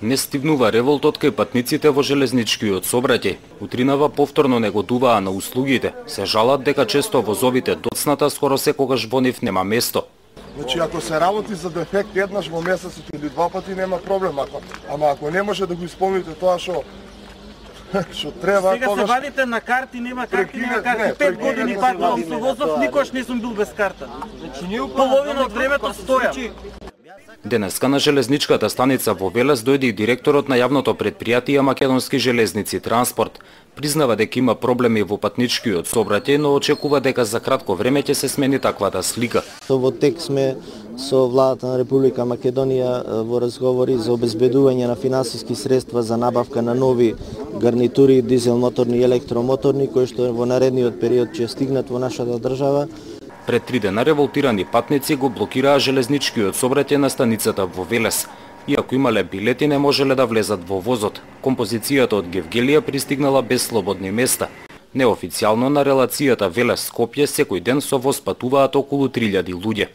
Не стивнува револтот кај патниците во железничкиот сообраќај. Утринава повторно негодуваа на услугите. Се жалат дека често возовите доцната скоро секогаш во нив нема место. Значи, ако се работи за дефект еднаш во месецот или два пати нема проблем, ако не може да го исполните тоа што треба, сега се вадите на карти, нема карти, 5 години патувам со возов, никош не сум бил без карта. Значи, половина од времето стојам. Денеска на железничката станица во Велес дојде и директорот на јавното предпријатие Македонски железници транспорт. Признава дека има проблеми во патничкиот сообраќај, но очекува дека за кратко време ќе се смени таквата слика. Во тек сме со владата на Република Македонија во разговори за обезбедување на финансиски средства за набавка на нови гарнитури, дизел моторни и електромоторни, кои што во наредниот период ќе стигнат во нашата држава. Пред 3 дена револтирани патници го блокираа железничкиот сообраќај на станицата во Велес. Иако имале билети, не можеле да влезат во возот. Композицијата од Гевгелија пристигнала без слободни места. Неофицијално на релацијата Велес-Скопје секој ден со воз патуваат околу 3000 луѓе.